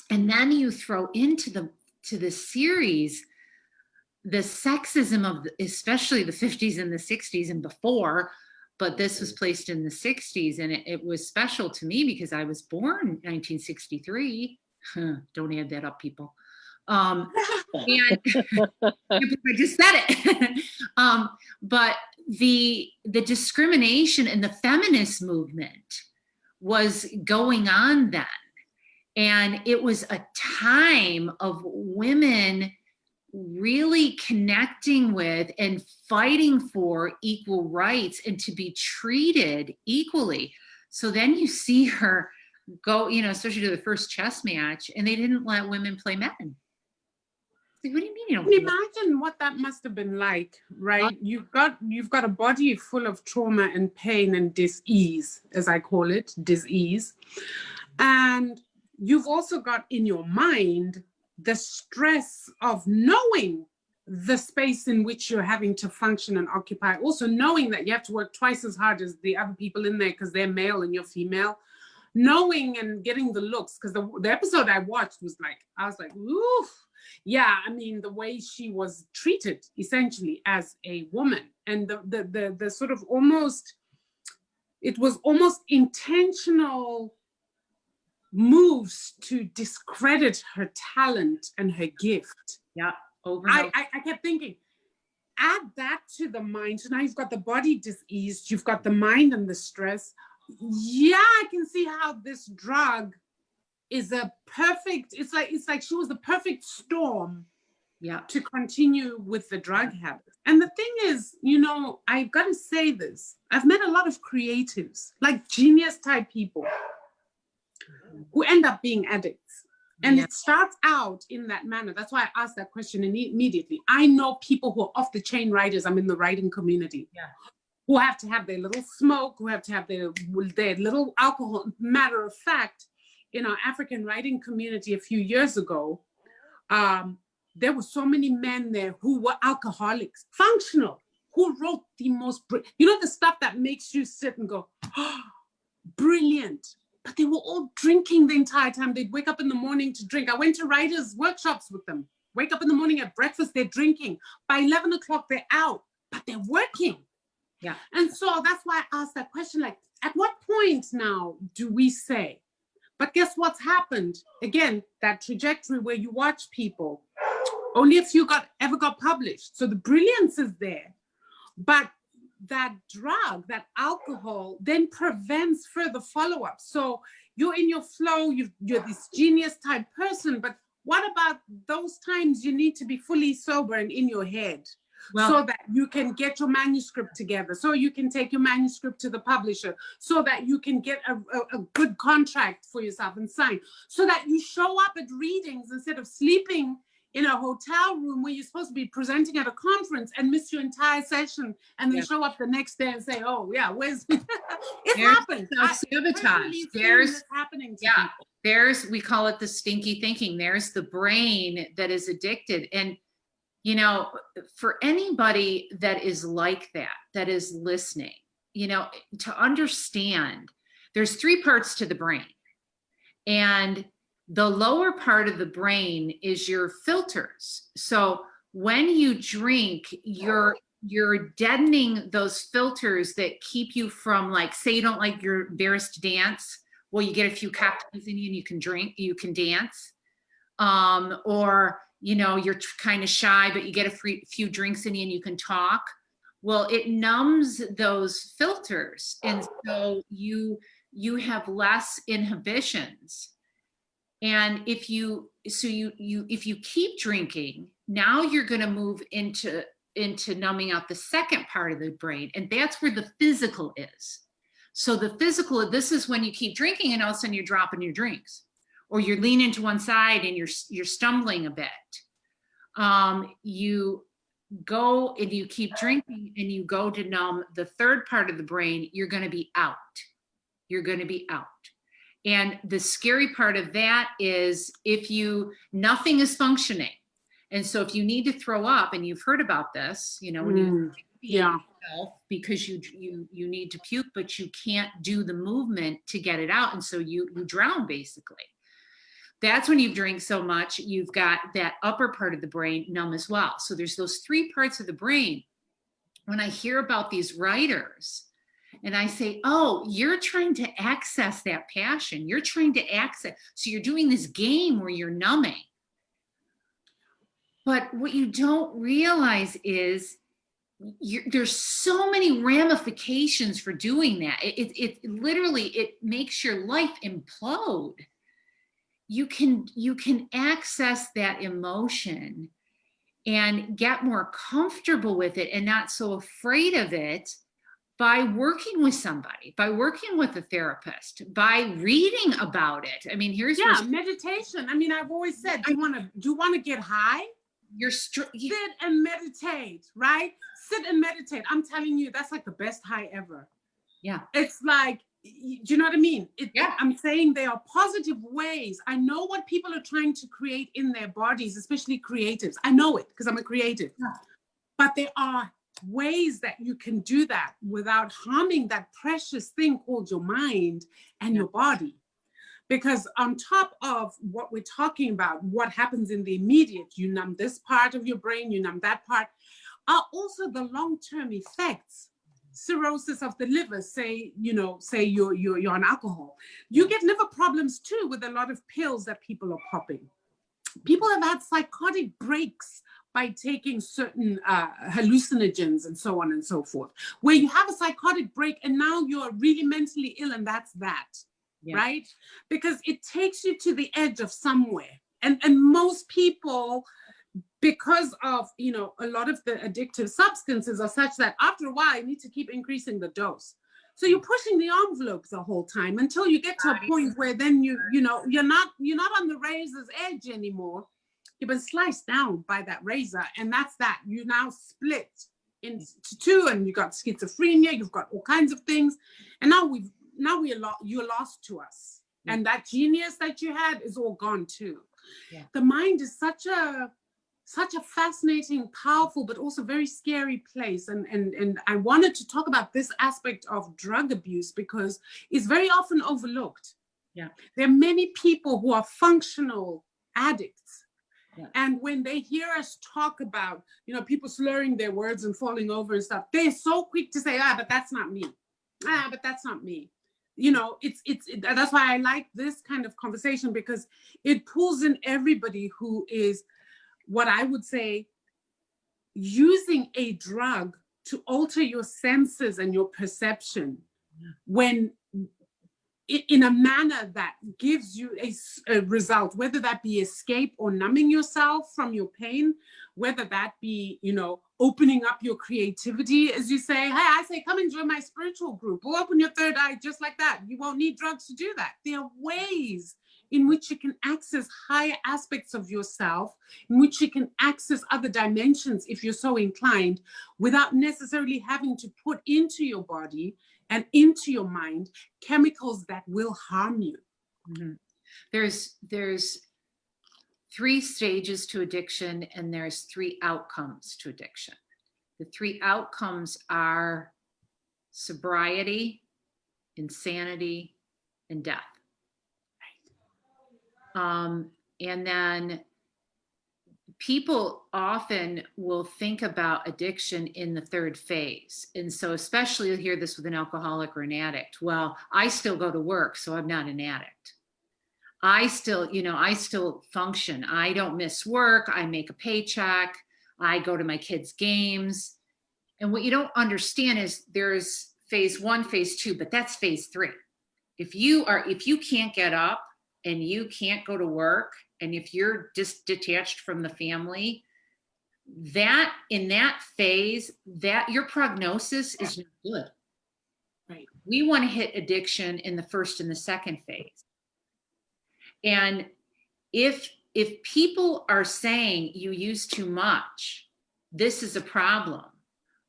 And then you throw into the series the sexism of especially the 50s and the 60s and before, but this was placed in the 60s, and it was special to me because I was born 1963. Don't add that up, people. And I just said it. But the discrimination and the feminist movement was going on then. And it was a time of women really connecting with and fighting for equal rights and to be treated equally. So then you see her go, especially to the first chess match, and they didn't let women play men. Like, what do you mean you don't? Imagine what that must have been like, right? You've got a body full of trauma and pain and dis-ease, as I call it, dis-ease. And you've also got in your mind the stress of knowing the space in which you're having to function and occupy. Also knowing that you have to work twice as hard as the other people in there because they're male and you're female. Knowing and getting the looks, because the episode I watched was like, I was like, oof. Yeah, I mean, the way she was treated essentially as a woman, and the sort of it was almost intentional moves to discredit her talent and her gift. Yeah, I kept thinking, add that to the mind. So now you've got the body diseased, you've got the mind and the stress. Yeah, I can see how this drug is a perfect, it's like she was the perfect storm to continue with the drug habit. And the thing is, I've got to say this, I've met a lot of creatives, like genius type people who end up being addicts. And it starts out in that manner. That's why I asked that question immediately. I know people who are off the chain writers. I'm in the writing community. Who have to have their little smoke, who have to have their little alcohol. Matter of fact, in our African writing community a few years ago, there were so many men there who were alcoholics, functional, who wrote the most, the stuff that makes you sit and go, oh, brilliant. But they were all drinking the entire time. They'd wake up in the morning to drink. I went to writers' workshops with them. Wake up in the morning at breakfast, they're drinking. By 11 o'clock, they're out, but they're working. Yeah. And so that's why I asked that question, like, at what point now do we say, but guess what's happened? Again, that trajectory where you watch people, only a few ever got published. So the brilliance is there, but that drug, that alcohol, then prevents further follow-up. So you're in your flow, you're this genius type person, but what about those times you need to be fully sober and in your head? So that you can get your manuscript together, so you can take your manuscript to the publisher, so that you can get a good contract for yourself and sign, so that you show up at readings instead of sleeping in a hotel room where you're supposed to be presenting at a conference and miss your entire session and then show up the next day and say, oh yeah, where's it happened. Self-sabotage. There's happening to people. We call it the stinky thinking. There's the brain that is addicted. And you know, for anybody that is like that is listening, you know, to understand there's 3 parts to the brain. And the lower part of the brain is your filters. So when you drink, you're deadening those filters that keep you from, like, say you don't like, you're embarrassed to dance. Well, you get a few cocktails in you and you can drink, you can dance. Or, you know, you're kind of shy, but you get a few drinks in you and you can talk. Well, it numbs those filters. And so you have less inhibitions. And if you keep drinking, now you're going to move into numbing out the second part of the brain. And that's where the physical is. So the physical, this is when you keep drinking and all of a sudden you're dropping your drinks, or you're leaning to one side and you're stumbling a bit. You go and you keep drinking and you go to numb the third part of the brain, you're going to be out. You're going to be out. And the scary part of that is nothing is functioning. And so if you need to throw up, and you've heard about this, you know, when you yourself because you need to puke, but you can't do the movement to get it out. And so you drown, basically. That's when you drink so much, you've got that upper part of the brain numb as well. So there's those 3 parts of the brain. When I hear about these writers and I say, oh, you're trying to access that passion. You're trying to access. So you're doing this game where you're numbing. But what you don't realize is there's so many ramifications for doing that. It literally, it makes your life implode. You can access that emotion and get more comfortable with it and not so afraid of it by working with somebody, by working with a therapist, by reading about it. I mean, here's meditation. I mean, I've always said, do you want to get high? Sit and meditate, right? Sit and meditate. I'm telling you, that's like the best high ever. Yeah. It's like, do you know what I mean? I'm saying there are positive ways. I know what people are trying to create in their bodies, especially creatives. I know it because I'm a creative. Yeah. But there are ways that you can do that without harming that precious thing called your mind and your body. Because on top of what we're talking about, what happens in the immediate, you numb this part of your brain, you numb that part, are also the long-term effects. Cirrhosis of the liver, say you're on alcohol. You get liver problems too with a lot of pills that people are popping. People have had psychotic breaks by taking certain hallucinogens and so on and so forth, where you have a psychotic break and now you're really mentally ill, and that's that. Yeah. Right? Because it takes you to the edge of somewhere. And most people, because of, a lot of the addictive substances are such that after a while, you need to keep increasing the dose. So you're pushing the envelope the whole time until you get to a point where then you're not on the razor's edge anymore. You've been sliced down by that razor, and that's that. You now split into 2, and you've got schizophrenia, you've got all kinds of things. And you're lost to us. Yeah. And that genius that you had is all gone too. Yeah. The mind is such a fascinating, powerful, but also very scary place. And I wanted to talk about this aspect of drug abuse because it's very often overlooked. Yeah. There are many people who are functional addicts. Yeah. And when they hear us talk about, people slurring their words and falling over and stuff, they're so quick to say, but that's not me. But that's not me. That's why I like this kind of conversation, because it pulls in everybody who is, what I would say, using a drug to alter your senses and your perception when in a manner that gives you a result, whether that be escape or numbing yourself from your pain, whether that be, opening up your creativity, as you say. Hey, I say, come and join my spiritual group. We'll open your third eye just like that. You won't need drugs to do that. There are ways in which you can access higher aspects of yourself, in which you can access other dimensions if you're so inclined, without necessarily having to put into your body and into your mind chemicals that will harm you. Mm-hmm. There's 3 stages to addiction, and there's 3 outcomes to addiction. The 3 outcomes are sobriety, insanity, and death. And then people often will think about addiction in the 3rd phase. And so especially you'll hear this with an alcoholic or an addict. Well, I still go to work, so I'm not an addict. I still function. I don't miss work. I make a paycheck. I go to my kids' games. And what you don't understand is there's phase 1, phase 2, but that's phase 3. If you can't get up and you can't go to work, and if you're detached from the family, that in that phase, that your prognosis is not good. Right. We want to hit addiction in the 1st and the 2nd phase. And if people are saying you use too much, this is a problem,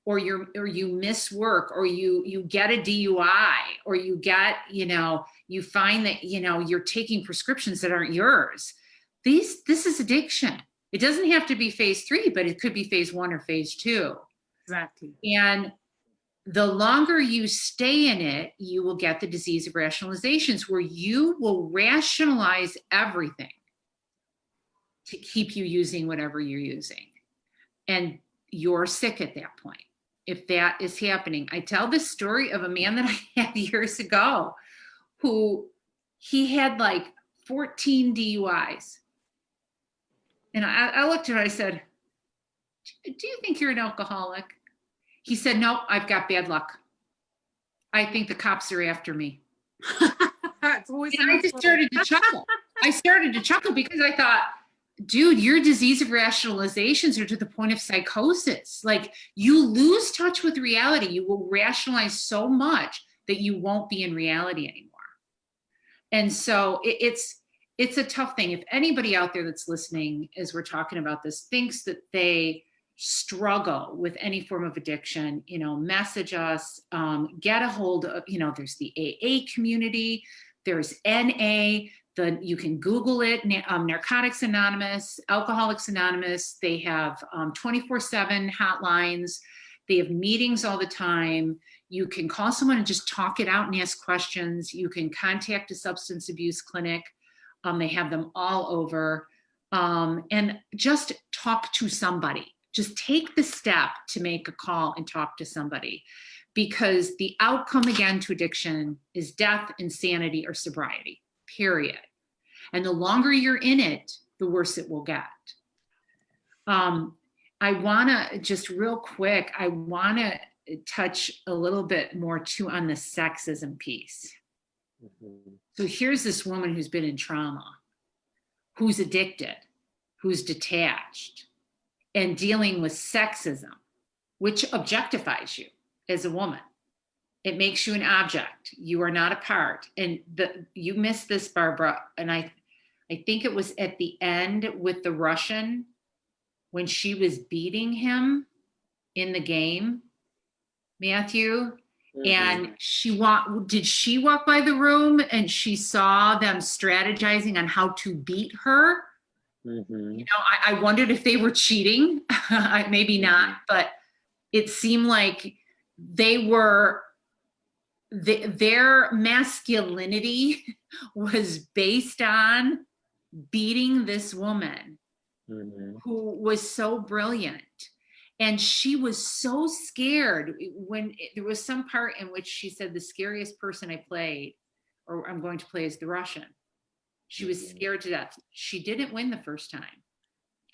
or you miss work, or you get a DUI, or you get, you find that, you're taking prescriptions that aren't yours. This is addiction. It doesn't have to be phase 3, but it could be phase 1 or phase 2. Exactly. And the longer you stay in it, you will get the disease of rationalizations, where you will rationalize everything to keep you using whatever you're using. And you're sick at that point. If that is happening, I tell this story of a man that I had years ago who he had like 14 DUIs. And I looked at him, I said, do you think you're an alcoholic? He said, no, I've got bad luck. I think the cops are after me. It's always And I just started to chuckle. I started to chuckle because I thought, dude, your disease of rationalizations are to the point of psychosis. Like, you lose touch with reality. You will rationalize so much that you won't be in reality anymore. And so it's a tough thing. If anybody out there that's listening, as we're talking about this, thinks that they struggle with any form of addiction, message us, get a hold of, there's the AA community, there's NA, you can Google it, Narcotics Anonymous, Alcoholics Anonymous. They have 24/7 hotlines. They have meetings all the time. You can call someone and just talk it out and ask questions. You can contact a substance abuse clinic. They have them all over. And just talk to somebody. Just take the step to make a call and talk to somebody, because the outcome again to addiction is death, insanity, or sobriety, period. And the longer you're in it, the worse it will get. I wanna just real quick, I wanna touch a little bit more too on the sexism piece. Mhm. So here's this woman who's been in trauma, who's addicted, who's detached, and dealing with sexism, which objectifies you as a woman. It makes you an object. You are not a part. And you missed this, Barbara. And I think it was at the end with the Russian, when she was beating him in the game, Matthew. Mhm. And did she walk by the room and she saw them strategizing on how to beat her? Mhm. I wondered if they were cheating. Maybe not, but it seemed like they were, their masculinity was based on beating this woman Mhm. who was so brilliant. And she was so scared when there was some part in which she said, the scariest person I played, or I'm going to play, is the Russian. She was scared to death. She didn't win the first time.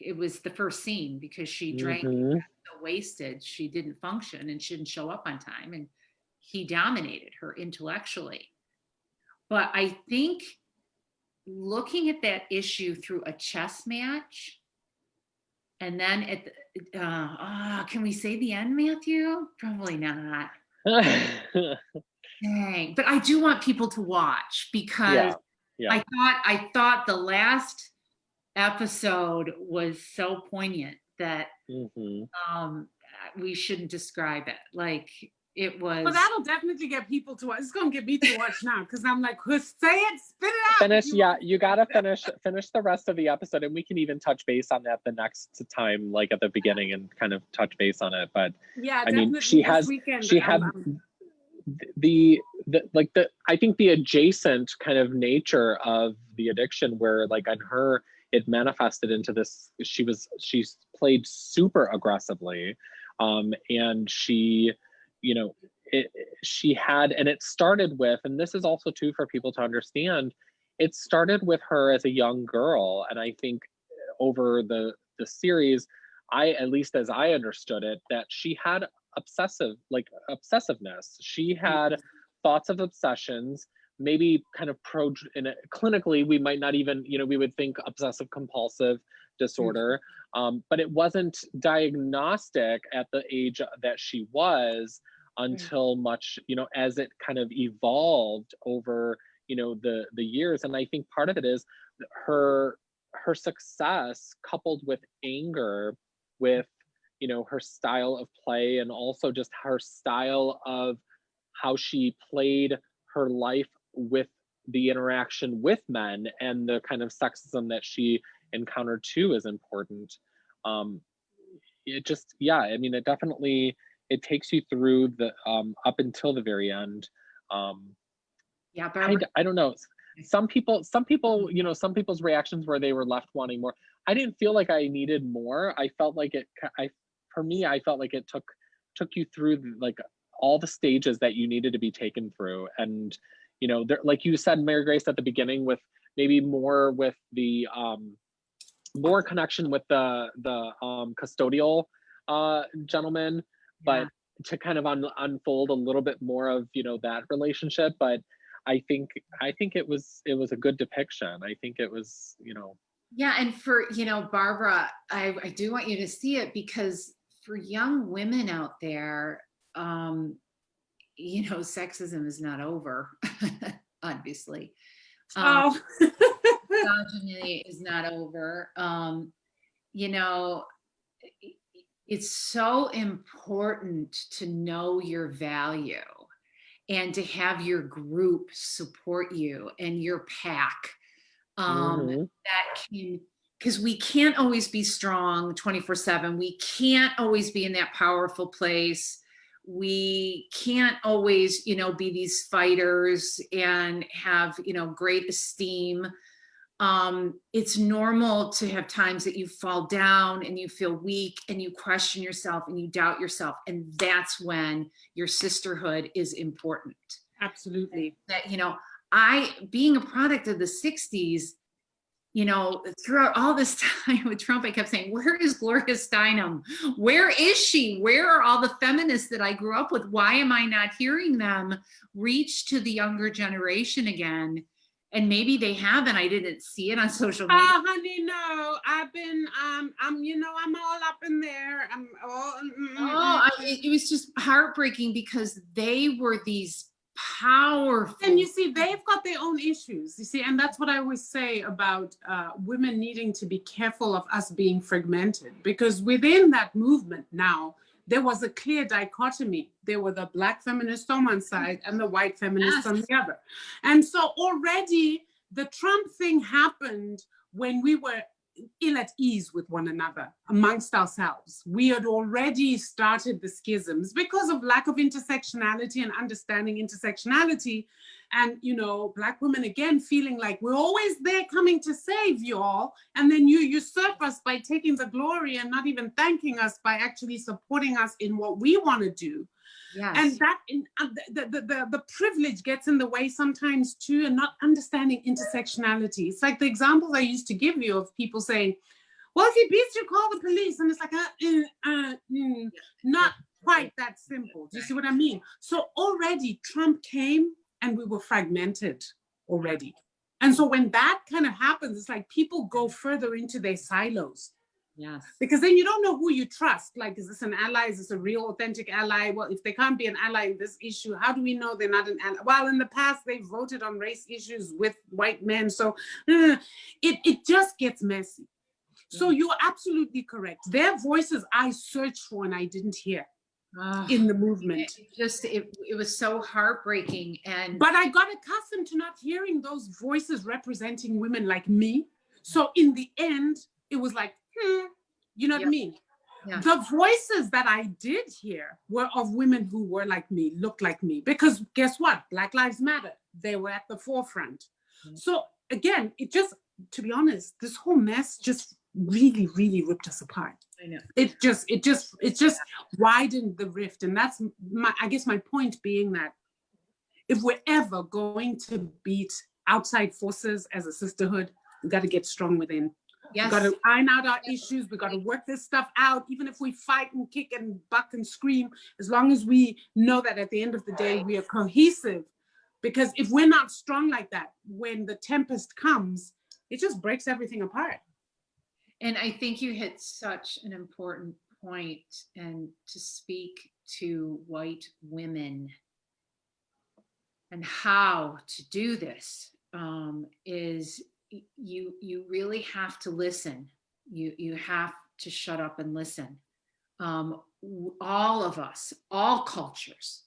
It was the first scene because she drank, Mhm. got so wasted, she didn't function and she didn't show up on time. And he dominated her intellectually. But I think looking at that issue through a chess match, and then at the, can we say the end, Matthew? Probably not. Dang. But I do want people to watch, because Yeah. I thought the last episode was so poignant that Mhm. we shouldn't describe it. Like, It was. Well, that'll definitely get people to watch. It's going to get me to watch now because I'm like, say it, spit it out. Finish, yeah, you gotta finish the rest of the episode, and we can even touch base on that the next time, like at the beginning, and kind of touch base on it. But yeah, I definitely mean, she had the I think the adjacent kind of nature of the addiction, where like on her it manifested into this. She's played super aggressively, and she, you know, she had, and it started with, and this is also too for people to understand, it started with her as a young girl, and I think over the series, at least as I understood it, that she had obsessiveness. She had thoughts of obsessions, maybe kind of clinically, we might not even, we would think obsessive compulsive disorder, but it wasn't diagnostic at the age that she was until much, as it kind of evolved over, the years. And I think part of it is her success coupled with anger, with, her style of play, and also just her style of how she played her life with the interaction with men, and the kind of sexism that she encountered too is important. It just, yeah, I mean, it definitely, it takes you through the up until the very end. Yeah, I don't know. Some people, some people's reactions where they were left wanting more. I didn't feel like I needed more. I felt like for me, I felt like it took you through like all the stages that you needed to be taken through. And, there, like you said, Mary Grace, at the beginning, with maybe more with the more connection with the custodial gentleman, but to kind of unfold a little bit more of, that relationship. But I think it was a good depiction. I think it was, Yeah, and for, Barbara, I do want you to see it, because for young women out there, sexism is not over, obviously. Misogyny is not over. It's so important to know your value and to have your group support you and your pack. That can, because we can't always be strong 24/7. We can't always be in that powerful place. We can't always, be these fighters and have, great esteem. It's normal to have times that you fall down and you feel weak and you question yourself and you doubt yourself. And that's when your sisterhood is important. Absolutely. That, being a product of the 60s, throughout all this time with Trump, I kept saying, where is Gloria Steinem? Where is she? Where are all the feminists that I grew up with? Why am I not hearing them reach to the younger generation again? And maybe they haven't. I didn't see it on social media. Oh, honey, no. I've been, I'm all up in there. I'm all. It was just heartbreaking, because they were these powerful. And you see, they've got their own issues, you see, and that's what I always say about women needing to be careful of us being fragmented, because within that movement now, there was a clear dichotomy. There were the Black feminists on one side and the white feminists on the other. And so already the Trump thing happened when we were ill at ease with one another, amongst ourselves. We had already started the schisms because of lack of intersectionality and understanding intersectionality. And, Black women, again, feeling like we're always there coming to save you all. And then you usurp us by taking the glory and not even thanking us by actually supporting us in what we want to do. Yes. And that the privilege gets in the way sometimes too, and not understanding intersectionality. It's like the examples I used to give you of people saying, well, if he beats you, call the police. And it's like, not quite that simple. Do you see what I mean? So already Trump came and we were fragmented already. And so when that kind of happens, it's like people go further into their silos. Yes. Because then you don't know who you trust. Like, is this an ally? Is this a real authentic ally? Well, if they can't be an ally in this issue, how do we know they're not an ally? Well, in the past, they voted on race issues with white men. So it just gets messy. So you're absolutely correct. Their voices I searched for and I didn't hear. Ah, in the movement. it was so heartbreaking. And But I got accustomed to not hearing those voices representing women like me. So in the end, it was like, you know what I mean? yeah. The voices that I did hear were of women who were like me, looked like me, because guess what? Black Lives Matter. They were at the forefront. So again, it just, to be honest, this whole mess just really, really ripped us apart. I know. It just widened the rift. And that's I guess my point being that if we're ever going to beat outside forces as a sisterhood, we got to get strong within. Yes. We got to iron out our issues. We got to work this stuff out, even if we fight and kick and buck and scream, as long as we know that at the end of the day, we are cohesive. Because if we're not strong like that, when the tempest comes, it just breaks everything apart. And I think you hit such an important point, and to speak to white women and how to do this is you really have to listen. You have to shut up and listen. All of us, all cultures,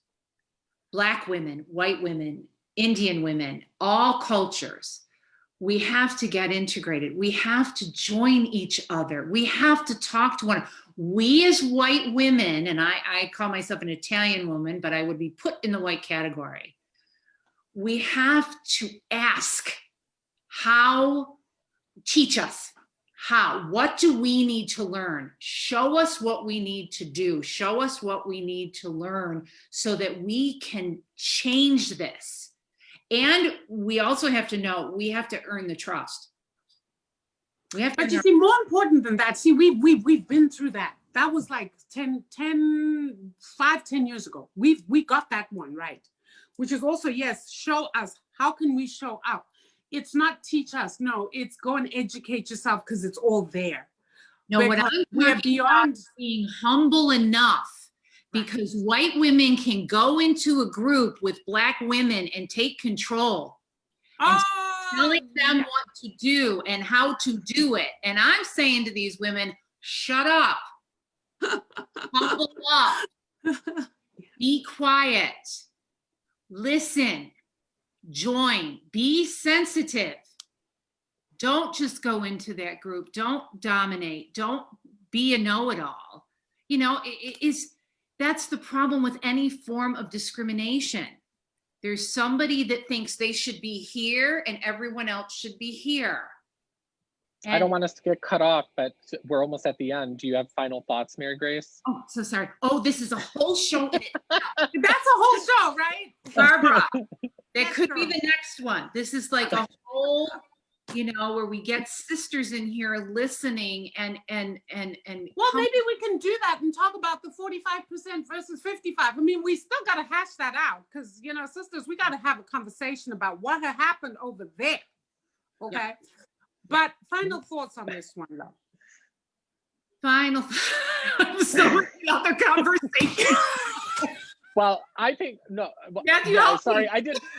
Black women, white women, Indian women, all cultures, we have to get integrated. We have to join each other. We have to talk to one another. We as white women, and I call myself an Italian woman, but I would be put in the white category. We have to ask teach us how, what do we need to learn? Show us what we need to do. Show us what we need to learn so that we can change this. And we also have to know, we have to earn the trust. We have to. But you see, more important than that, see, we've been through that. That was like 10 years ago. We got that one right, which is also, yes, show us. How can we show up? It's not teach us. No, it's go and educate yourself because it's all there. No, what we're I'm beyond being humble enough, because white women can go into a group with Black women and take control. And telling them what to do and how to do it. And I'm saying to these women, shut up, humble up, be quiet, listen, join, be sensitive. Don't just go into that group. Don't dominate. Don't be a know-it-all. You know, that's the problem with any form of discrimination. There's somebody that thinks they should be here and everyone else should be here. And I don't want us to get cut off, but we're almost at the end. Do you have final thoughts, Mary Grace? oh, so sorry. Oh, this is a whole show. that's a whole show, right? Barbara, that Yes, could be girl. the next one. This is like a whole, where we get sisters in here listening and Well, maybe we can do that and talk about the 45% versus 55. I mean, we still got to hash that out because, sisters, we got to have a conversation about what had happened over there. Okay. Yeah. But final thoughts on this one, though. final. I'm sorry, another conversation. Well, I think no. Matthew, Yeah, help sorry, me.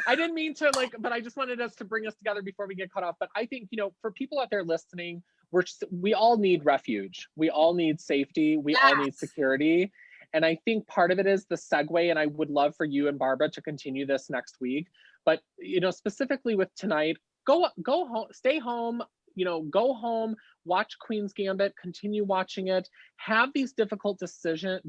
I didn't mean to but I just wanted us to bring us together before we get cut off. But I think for people out there listening, we all need refuge. We all need safety. We all need security. And I think part of it is the segue. And I would love for you and Barbara to continue this next week. But specifically with tonight, go home, stay home. Go home, watch Queen's Gambit, continue watching it, have these difficult discussions,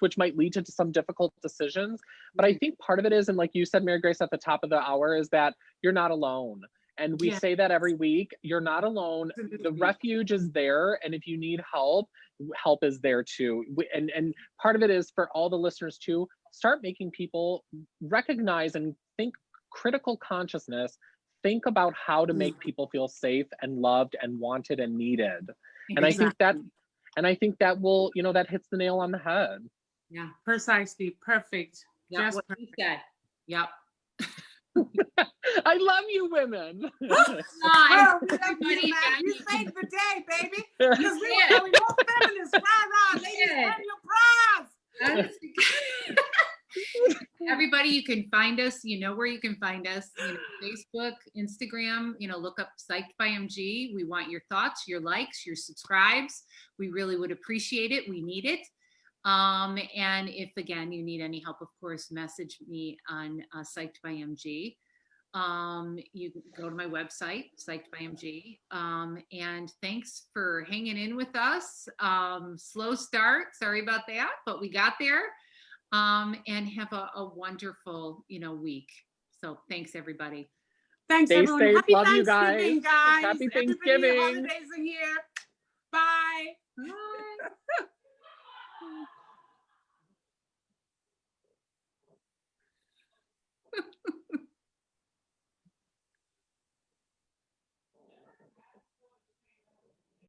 which might lead to some difficult decisions. But I think part of it is, and like you said, Mary Grace, at the top of the hour, is that you're not alone. And we say that every week, you're not alone. The refuge is there. And if you need help is there too. And part of it is for all the listeners too, start making people recognize and think critical consciousness. Think about how to make people feel safe and loved and wanted and needed. And Exactly. I think that will, that hits the nail on the head. Yeah. Precisely. Perfect. Yep, Just what you said. Yep. I love you women. Oh, we love Everybody, you, man. You Jackie. saved the day, baby. Because we were going all feminists. Rah, ladies, did. earn your bras. Everybody, you can find us. You know where you can find us. Facebook, Instagram. Look up Psyched by MG. We want your thoughts, your likes, your subscribes. We really would appreciate it. We need it. And if again you need any help, of course, message me on Psyched by MG. You can go to my website, Psyched by MG. And thanks for hanging in with us. Slow start, sorry about that, but we got there. And have a wonderful, week. So thanks, everybody. Thanks, Stay everyone. safe. Happy Love you Thanksgiving, guys. Happy Everybody, Thanksgiving. holidays are here. Bye. Bye.